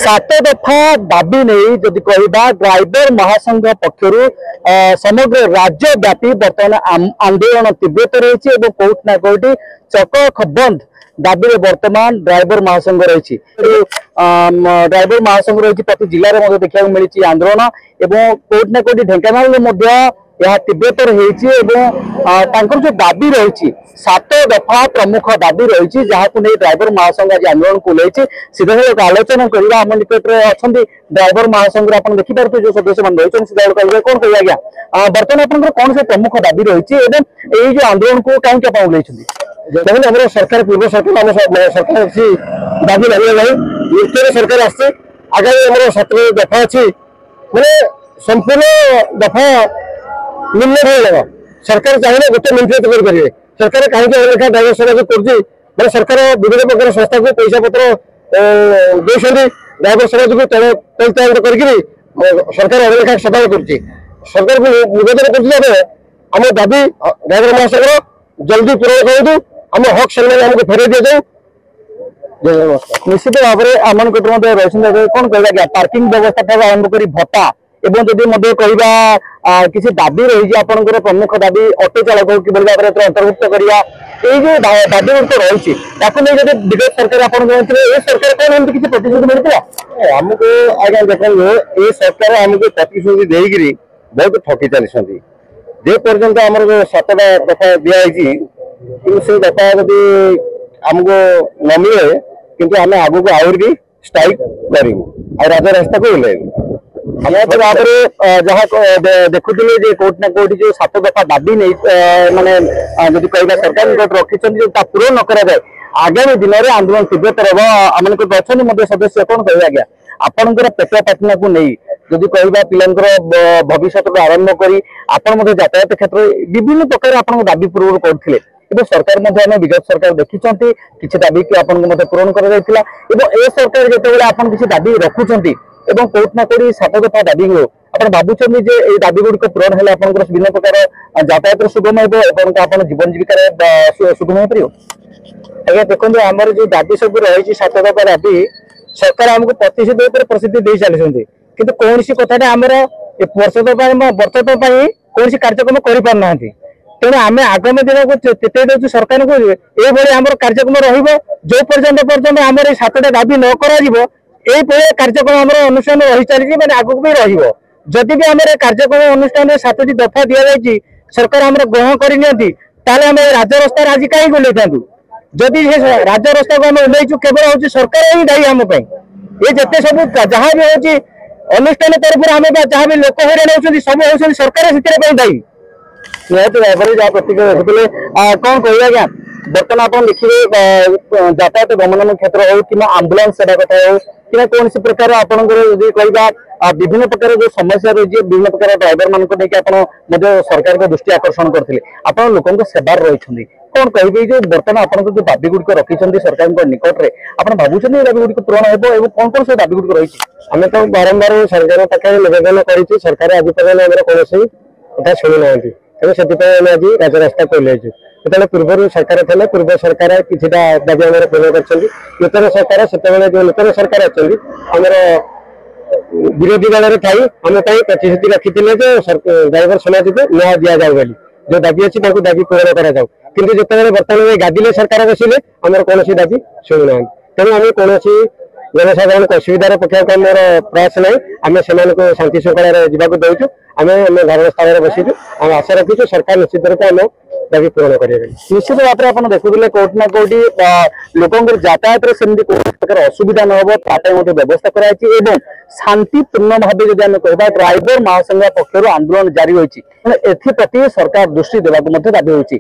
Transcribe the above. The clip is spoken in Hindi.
सात दफा दाबी नहीं जदि कहवा ड्राइवर महासंघ पक्षर समग्र राज्यव्यापी बर्तमान आंदोलन तीव्रतर रही कौटना कौटी चक बंद दाबी बर्तमान ड्राइवर महासंघ रही ड्राइवर महासंघ रही प्रति जिले में देखा मिली आंदोलन एवं कौटना कौटी ढेंकानाल यह तीव्रतर हो जो दाबी रही सात दफा प्रमुख दाबी रही जहाँ को नहीं ड्राइवर महासंघ आज आंदोलन को लेती सीधा आलोचना करवा आम निकट में अच्छा ड्राइवर महासंघ आप देखिपे जो सदस्य मैंने रही सीधा कह कौन कह आज्ञा बर्तमान आप कौन से प्रमुख दाबी रही जो आंदोलन को कहीं देखते आम सरकार पूर्व सरकार सरकार दाबी लगे नृत्य सरकार आसছে आगामी आम 17 दफा अच्छी मैंने संपूर्ण दफा निम्न लगा सरकार चाहिए गोटे मंत्री करेंगे सरकार कहीं ड्राइवर समाज कर सरकार विभिन्न प्रकार संस्था को पैसा पत्र दे ड्राइवर समाज को तैयार कर सरकार अनेक सफल कर सरकार को निवेदन करम दाबी ड्राइवर महासंघ जल्दी पूरण करूँ आम हक सम्मान आमको फेर दि जाऊ निश्चित भाव में आम निकट रही कौन कह पार्किंग व्यवस्था आरंभ कर भत्ता एवं जदि कहवा किसी दाबी रही आपंकर प्रमुख दाबी ऑटो चालक कि भाव में अंतर्भुक्त करवा जो दाबी गुड़ रही जब विगत सरकार आप सरकार कौन किसी प्रतिश्रुति मिलता आमको आज्ञा देखो ये सरकार आमको प्रतिश्रुति देकर बहुत ठकी चली जे पर्यंत आम 7टा दफा दिखाई से दफा जब आमको न मिले किंतु आम आग को आउर भी स्ट्राइक करूँ राजा रास्ता को ओल्लू जहाँ देखुले कोर्ट ना कोर्ट जो 7 दफा दाबी नहीं माने जब कहवा सरकार निकट रखी पूरण न कराए आगामी दिन में आंदोलन तीव्रतर हम आम निकट अच्छा सदस्य कौन कह आज्ञा आपंकर पेट पाटना को नहीं जदि कहवा पिला भविष्य आरंभ कर यातायात क्षेत्र विभिन्न प्रकार आप दाबी पूर्व करते सरकार विगत सरकार देखी किसी दाबी की आपन पूरण कर सरकार जो आप किसी दाबी रखुंट एवं कौट ना कौटी 7 दफा दाबी हो आप भावुं दाबी गुड़िक पूरण है विभिन्न प्रकार यातायात सुगम हो जीवन जीविकार सुगम हो पार आज्ञा देखो आमर जो दाबी सब रही 7 दफा दाबी सरकार आमको प्रतिश्रुति प्रसिद्धि दे चलती कि कौन सी कथा आमर वर्ष कौन कार्यक्रम करना तेणु आम आगामी दिन को चेताई दे सरकार को ये आम कार्यक्रम रो पर्यटन आम 7टा दाबी न कर कार्यक्रम आम अनुष्ठान रही चली मैंने आगक भी रदि भी आम कार्यक्रम अनुष्ठान 7टी दफा दि जाए सरकार आम ग्रहण करनी राजरास्तार आज कहीं ओल्लई था जदि राजरास्ता को आम ओल्लैचु केवल हूँ सरकार ही दायी आम ये जिते सब जहाँ भी हूँ अनुष्ठान तरफ आम जहाँ भी लोक हईराण होती सब हूँ सरकार से दायी निहत भाव में जहाँ प्रतिक्रिया देखुले कौन कह आज्ञा बर्तमान आप देखिए यातायात गमन क्षेत्र हो कि आंबुलांस सेवा कथा हो कि कौन सी प्रकार आपंकर कहवा विभिन्न प्रकार जो समस्या रही विभिन्न प्रकार ड्राइवर मान सरकार को दृष्टि आकर्षण करते आप लोक सेवार रही कौन कहे जो बर्तमान आप जो दाबी गुड़िक रखी सरकार निकट में आप भावुं दाबी गुड़िक पूरण हो कौन कौन सब दाबी गुड़िक रही आम तो बारंबार सरकार पाखे निवेदन कर सरकार आज पर्यटन कौन कथा शुणु ना तेज से आज राजरास्ता को ओल्लैचु जो पूर्व सरकार थे पूर्व सरकार किसी दाबी आम पूर्ण कर नूतन सरकार से जो नूतन सरकार अच्छा विरोधी दल में थी आम प्रतिश्रुति रखी ड्राइवर समाज को न्याय दि जाऊ बोली जो दाबी अच्छी दाबी पूरण करा किंतु जो बर्तमान गादिले सरकार बसिले आम कौन दाबी शुणुना तेणु आम कौन जनसाधारण को असुविधार पक्षाक आम प्रयास ना आम से शांति श्रृंखला जावाक दौचु आम धारण स्थान बसीचु आम आशा रखीचु सरकार निश्चित रूप आम दाबी पूरण कर निश्चित भाव में आप देखुले कौट ना कौटी लोक यातायात सेमती कौन प्रकार असुविधा न हो व्यवस्था कराई शांतिपूर्ण भाव जब आम कह ड्राइवर महासंघ पक्षर आंदोलन जारी होती सरकार दृष्टि देवाक दाबी होती।